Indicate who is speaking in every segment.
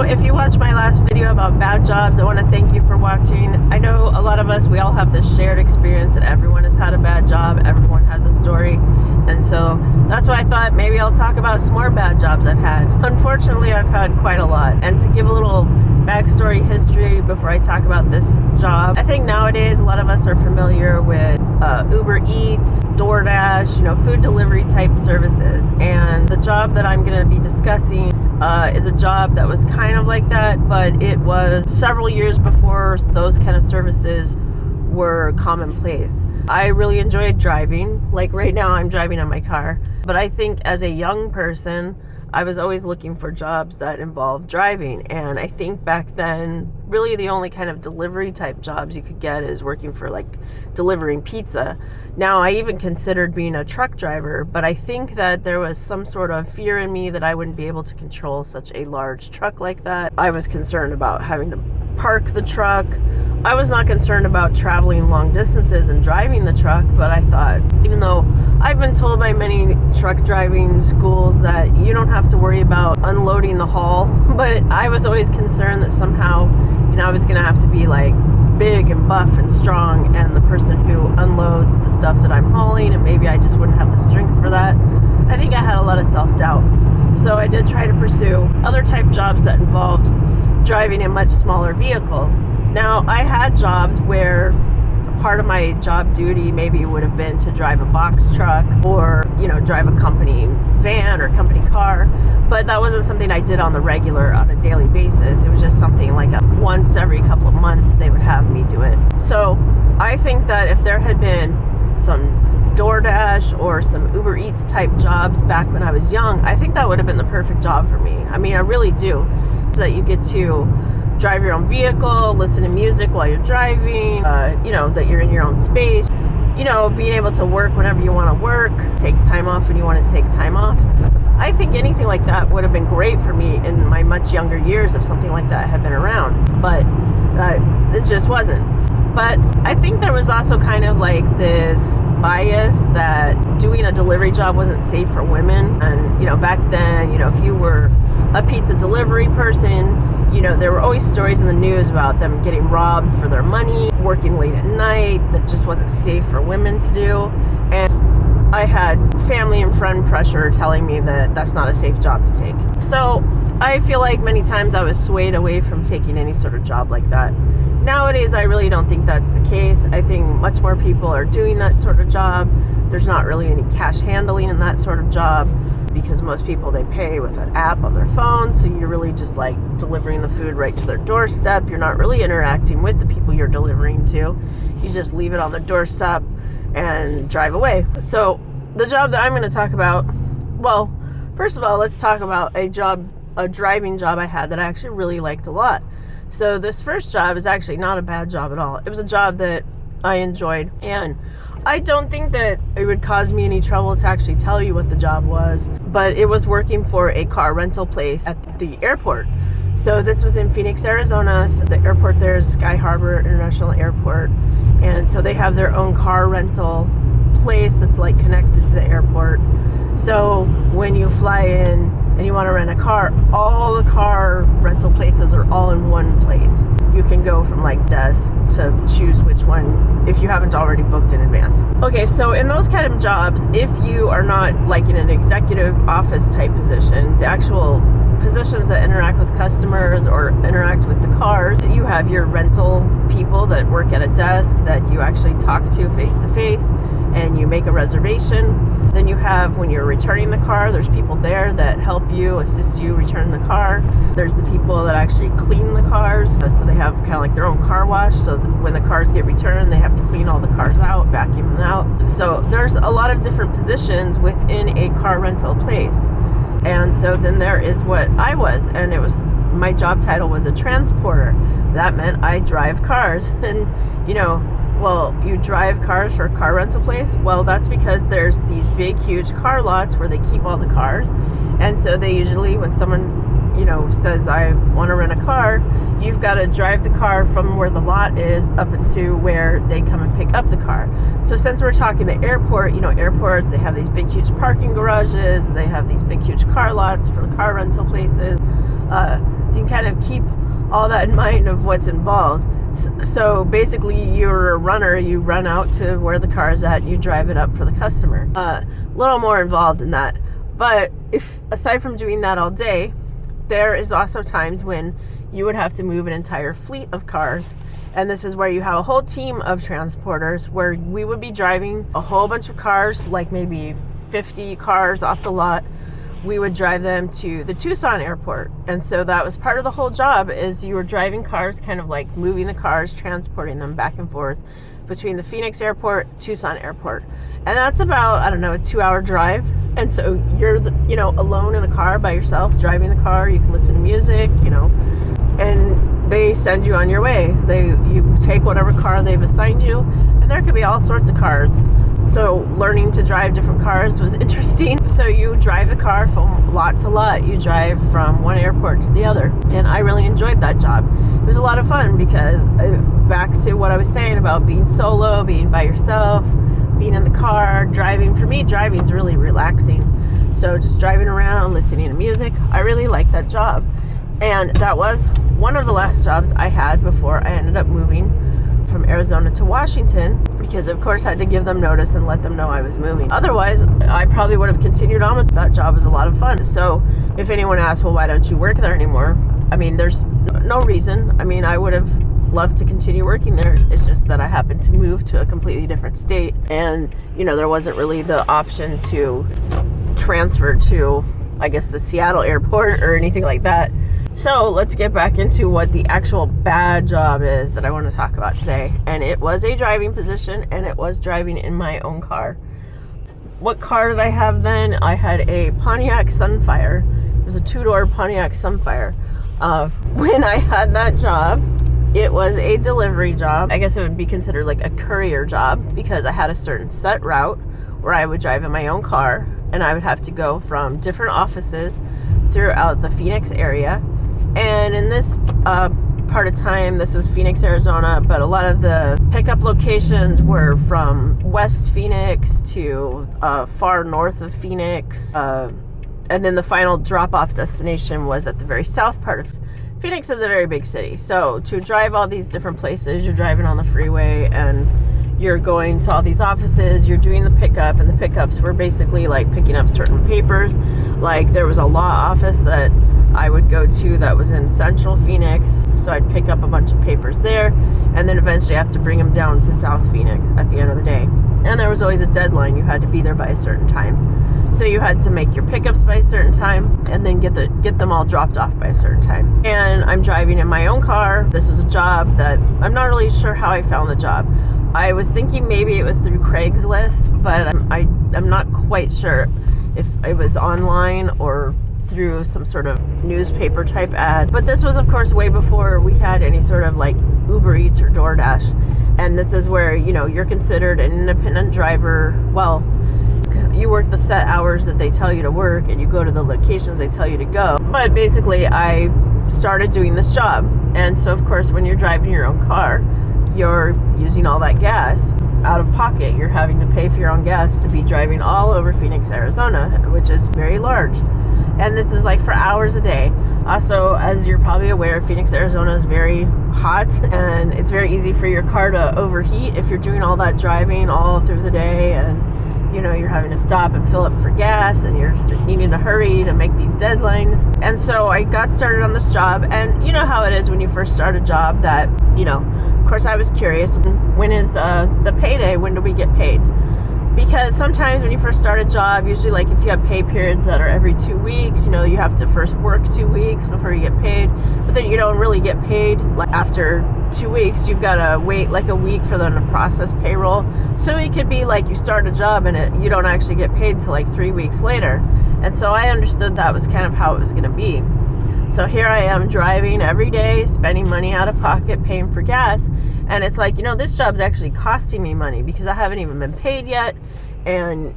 Speaker 1: if you watched my last video about bad jobs, I want to thank you for watching. I know a lot of us, we all have this shared experience and everyone has had a bad job. Everyone has a story. And so that's why I thought maybe I'll talk about some more bad jobs I've had. Unfortunately, I've had quite a lot. And to give a little backstory history before I talk about this job, I think nowadays a lot of us are familiar with Uber Eats, DoorDash, food delivery type services. And the job that I'm going to be discussing is a job that was kind of like that, but it was several years before those kind of services were commonplace. I really enjoyed driving. Like right now I'm driving in my car, but I think as a young person, I was always looking for jobs that involved driving. And I think back then, really the only kind of delivery type jobs you could get is working for like delivering pizza. Now, I even considered being a truck driver, but I think that there was some sort of fear in me that I wouldn't be able to control such a large truck like that. I was concerned about having to park the truck. I was not concerned about traveling long distances and driving the truck, but I thought, even though I've been told by many truck driving schools that you don't have to worry about unloading the haul, but I was always concerned that somehow, I was gonna have to be like big and buff and strong, and the person who unloads the stuff that I'm hauling, and maybe I just wouldn't have the strength for that. I think I had a lot of self-doubt. So I did try to pursue other type jobs that involved driving a much smaller vehicle. Now, I had jobs where part of my job duty maybe would have been to drive a box truck or, drive a company van or company car, but that wasn't something I did on the regular, on a daily basis. It was just something like once every couple of months they would have me do it. So I think that if there had been some DoorDash or some Uber Eats type jobs back when I was young, I think that would have been the perfect job for me. I mean, I really do. So that you get to drive your own vehicle, listen to music while you're driving, that you're in your own space, being able to work whenever you want to work, take time off when you want to take time off. I think anything like that would have been great for me in my much younger years if something like that had been around, but it just wasn't. But I think there was also kind of like this bias that doing a delivery job wasn't safe for women. And, back then, if you were a pizza delivery person, there were always stories in the news about them getting robbed for their money, working late at night, that just wasn't safe for women to do. And I had family and friend pressure telling me that that's not a safe job to take. So I feel like many times I was swayed away from taking any sort of job like that. Nowadays, I really don't think that's the case. I think much more people are doing that sort of job. There's not really any cash handling in that sort of job because most people, they pay with an app on their phone. So you're really just like delivering the food right to their doorstep. You're not really interacting with the people you're delivering to. You just leave it on their doorstep and drive away. So the job that I'm going to talk about, well, first of all, let's talk about a driving job I had that I actually really liked a lot. So this first job is actually not a bad job at all. It was a job that I enjoyed, and I don't think that it would cause me any trouble to actually tell you what the job was, but it was working for a car rental place at the airport. So this was in Phoenix, Arizona. So the airport there is Sky Harbor International Airport, and so they have their own car rental place that's like connected to the airport. So when you fly in and you want to rent a car, all the car rental places are all in one place. You can go from like desk to choose which one if you haven't already booked in advance. Okay, so in those kind of jobs, if you are not like in an executive office type position, the actual positions that interact with customers or interact with the cars, you have your rental people that work at a desk that you actually talk to face to face and you make a reservation. Then you have, when you're returning the car, there's people there that help you, assist you return the car. There's the people that actually clean the cars. So they have kind of like their own car wash. So when the cars get returned, they have to clean all the cars out, vacuum them out. So there's a lot of different positions within a car rental place. And so then there is what I was, and my job title was a transporter. That meant I drive cars. And, you drive cars for a car rental place? Well, that's because there's these big, huge car lots where they keep all the cars. And so they usually, when someone, says, I want to rent a car, you've got to drive the car from where the lot is up into where they come and pick up the car. So since we're talking the airport, airports, they have these big, huge parking garages. They have these big, huge car lots for the car rental places. So you can can kind of keep all that in mind of what's involved. So basically, you're a runner, you run out to where the car is at, you drive it up for the customer. A little more involved in that. But if aside from doing that all day, there is also times when you would have to move an entire fleet of cars. And this is where you have a whole team of transporters where we would be driving a whole bunch of cars, like maybe 50 cars off the lot. We would drive them to the Tucson airport. And so that was part of the whole job, is you were driving cars, kind of like moving the cars, transporting them back and forth between the Phoenix airport, Tucson airport. And that's about, I don't know, a 2-hour drive. And so you're, alone in a car by yourself, driving the car. You can listen to music, and they send you on your way. You take whatever car they've assigned you, and there could be all sorts of cars. So learning to drive different cars was interesting. So you drive the car from lot to lot. You drive from one airport to the other. And I really enjoyed that job. It was a lot of fun because back to what I was saying about being solo, being by yourself, being in the car, driving. For me, driving is really relaxing. So just driving around, listening to music. I really liked that job. And that was one of the last jobs I had before I ended up moving from Arizona to Washington, because of course I had to give them notice and let them know I was moving. Otherwise, I probably would have continued on with that job. It was a lot of fun. So if anyone asks, well, why don't you work there anymore? I mean, there's no reason. I mean, I would have loved to continue working there. It's just that I happened to move to a completely different state, and there wasn't really the option to transfer to, I guess, the Seattle airport or anything like that. So let's get back into what the actual bad job is that I want to talk about today. And it was a driving position, and it was driving in my own car. What car did I have then? I had a Pontiac Sunfire. It was a 2-door Pontiac Sunfire. When I had that job, it was a delivery job. I guess it would be considered like a courier job, because I had a certain set route where I would drive in my own car, and I would have to go from different offices throughout the Phoenix area. And in this part of time, this was Phoenix, Arizona, but a lot of the pickup locations were from West Phoenix to far north of Phoenix. And then the final drop-off destination was at the very south part of Phoenix. Is a very big city. So to drive all these different places, you're driving on the freeway and you're going to all these offices, you're doing the pickup, and the pickups were basically like picking up certain papers. Like there was a law office that I would go to that was in central Phoenix, so I'd pick up a bunch of papers there, and then eventually I have to bring them down to South Phoenix at the end of the day. And there was always a deadline. You had to be there by a certain time. So you had to make your pickups by a certain time, and then get them all dropped off by a certain time. And I'm driving in my own car. This was a job that I'm not really sure how I found the job. I was thinking maybe it was through Craigslist, but I'm not quite sure if it was online or through some sort of newspaper type ad. But this was, of course, way before we had any sort of like Uber Eats or DoorDash. And this is where, you're considered an independent driver. Well, you work the set hours that they tell you to work, and you go to the locations they tell you to go. But basically, I started doing this job. And so, of course, when you're driving your own car, you're using all that gas out of pocket. You're having to pay for your own gas to be driving all over Phoenix, Arizona, which is very large. And this is like for hours a day. Also, as you're probably aware, Phoenix, Arizona is very hot, and it's very easy for your car to overheat if you're doing all that driving all through the day, and you're having to stop and fill up for gas, and you're needing to hurry to make these deadlines. And so I got started on this job, and you know how it is when you first start a job that, of course I was curious, when is the payday? When do we get paid? Because sometimes when you first start a job, usually like if you have pay periods that are every 2 weeks, you have to first work 2 weeks before you get paid. But then you don't really get paid like after 2 weeks. You've got to wait like a week for them to process payroll. So it could be like you start a job and you don't actually get paid till like 3 weeks later. And so I understood that was kind of how it was going to be. So here I am driving every day, spending money out of pocket, paying for gas. And it's like, this job's actually costing me money because I haven't even been paid yet. And,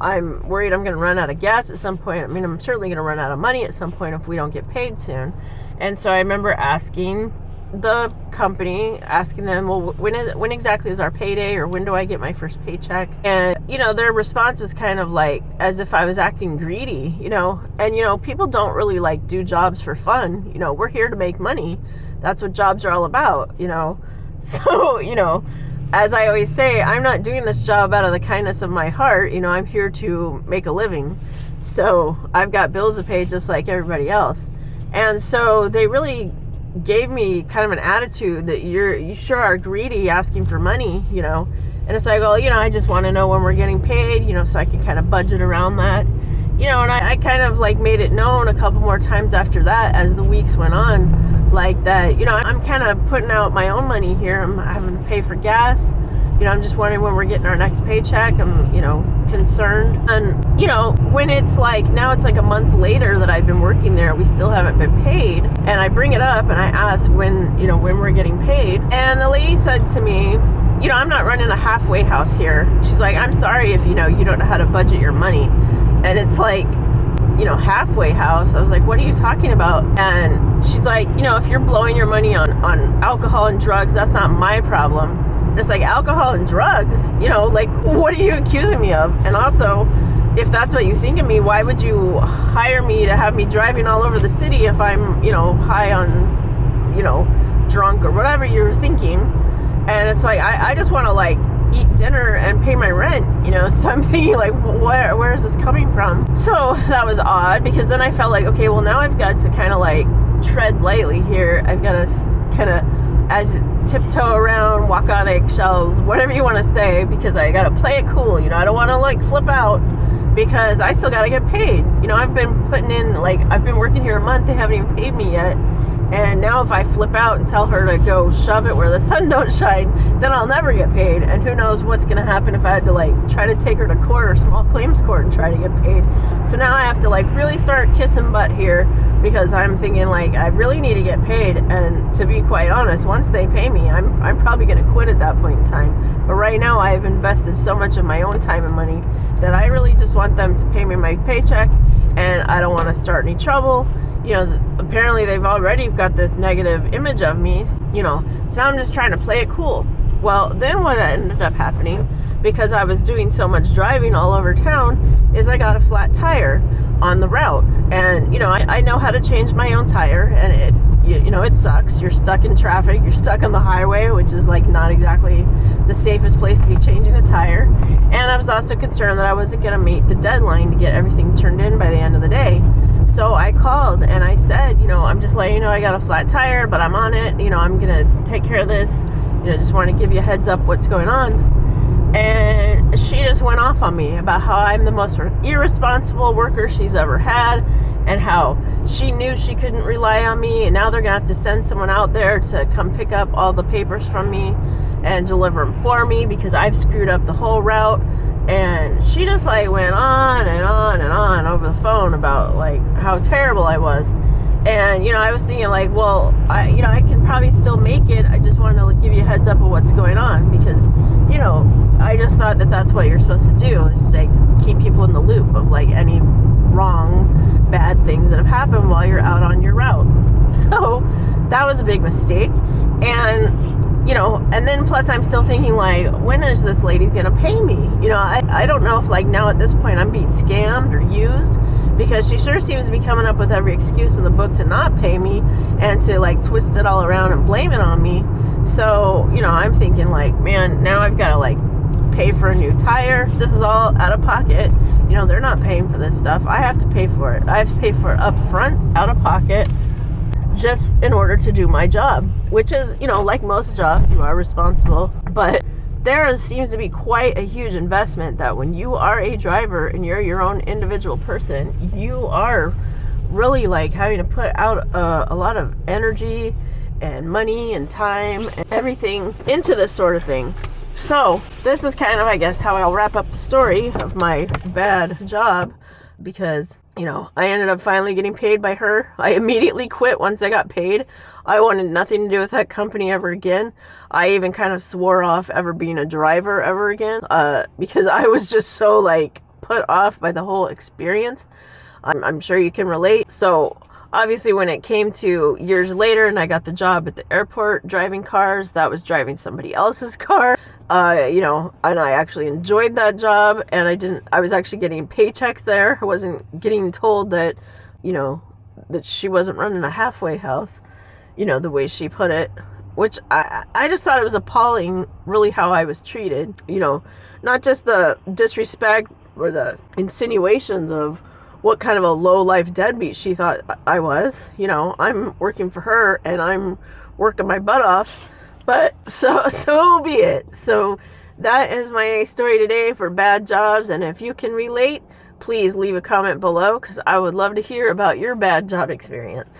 Speaker 1: I'm worried I'm going to run out of gas at some point. I mean, I'm certainly going to run out of money at some point if we don't get paid soon. And so I remember asking the company, asking them, well, when exactly is our payday, or when do I get my first paycheck? And their response was kind of like as if I was acting greedy, and people don't really like do jobs for fun. We're here to make money. That's what jobs are all about. So as I always say, I'm not doing this job out of the kindness of my heart. I'm here to make a living. So I've got bills to pay just like everybody else. And so they really gave me kind of an attitude that you sure are greedy asking for money, and it's like, well, I just want to know when we're getting paid, so I can kind of budget around that, and I kind of like made it known a couple more times after that as the weeks went on, like that, I'm kind of putting out my own money here. I'm having to pay for gas. I'm just wondering when we're getting our next paycheck. I'm, concerned. And, when it's like, now it's like a month later that I've been working there, we still haven't been paid. And I bring it up and I ask when we're getting paid. And the lady said to me, I'm not running a halfway house here. She's like, I'm sorry if, you don't know how to budget your money. And it's like, halfway house. I was like, what are you talking about? And she's like, if you're blowing your money on alcohol and drugs, that's not my problem. It's like, alcohol and drugs, like, what are you accusing me of? And also, if that's what you think of me, why would you hire me to have me driving all over the city if I'm, high on, drunk or whatever you're thinking? And it's like, I just want to like eat dinner and pay my rent, so I'm thinking like, where is this coming from? So that was odd, because then I felt like, okay, well, now I've got to kind of like tread lightly here. I've got to kind of tiptoe around, walk on eggshells, whatever you want to say, because I got to play it cool. I don't want to like flip out, because I still got to get paid. I've been putting in, like, I've been working here a month. They haven't even paid me yet. And now if I flip out and tell her to go shove it where the sun don't shine, then I'll never get paid. And who knows what's going to happen if I had to like try to take her to court or small claims court and try to get paid. So now I have to like really start kissing butt here, because I'm thinking like I really need to get paid. And to be quite honest, once they pay me, I'm probably going to quit at that point in time. But right now I've invested so much of my own time and money that I really just want them to pay me my paycheck, and I don't want to start any trouble. Apparently they've already got this negative image of me, so now I'm just trying to play it cool. Well, then what ended up happening, because I was doing so much driving all over town, is I got a flat tire on the route. And, I know how to change my own tire, and it sucks. You're stuck in traffic, you're stuck on the highway, which is like not exactly the safest place to be changing a tire. And I was also concerned that I wasn't going to meet the deadline to get everything turned in by the end of the day. So I called and I said, I'm just letting you know I got a flat tire, but I'm on it. I'm going to take care of this. Just want to give you a heads up what's going on. And she just went off on me about how I'm the most irresponsible worker she's ever had, and how she knew she couldn't rely on me, and now they're going to have to send someone out there to come pick up all the papers from me and deliver them for me, because I've screwed up the whole route. And she just like went on and on and on over the phone about like how terrible I was. And I was thinking like, well, I can probably still make it. I just wanted to give you a heads up of what's going on, because I just thought that that's what you're supposed to do, is like keep people in the loop of like any wrong, bad things that have happened while you're out on your route. So that was a big mistake. And and then plus I'm still thinking like, when is this lady gonna pay me? I don't know if like now at this point I'm being scammed or used, because she sure seems to be coming up with every excuse in the book to not pay me and to like twist it all around and blame it on me. So, I'm thinking like, man, now I've got to like pay for a new tire. This is all out of pocket. They're not paying for this stuff. I have to pay for it. I have to pay for it up front, out of pocket, just in order to do my job, which is, like most jobs, you are responsible. But there seems to be quite a huge investment that when you are a driver and you're your own individual person, you are really like having to put out a lot of energy and money and time and everything into this sort of thing. So this is kind of, I guess, how I'll wrap up the story of my bad job, because I ended up finally getting paid by her. I immediately quit once I got paid. I wanted nothing to do with that company ever again. I even kind of swore off ever being a driver ever again, because I was just so like put off by the whole experience. I'm sure you can relate. So obviously when it came to years later and I got the job at the airport driving cars, that was driving somebody else's car. And I actually enjoyed that job, and I was actually getting paychecks there. I wasn't getting told that, that she wasn't running a halfway house, the way she put it, which I just thought it was appalling, really, how I was treated, not just the disrespect or the insinuations of what kind of a low-life deadbeat she thought I was. I'm working for her and I'm working my butt off, but so be it. So that is my story today for bad jobs, and if you can relate, please leave a comment below, because I would love to hear about your bad job experience.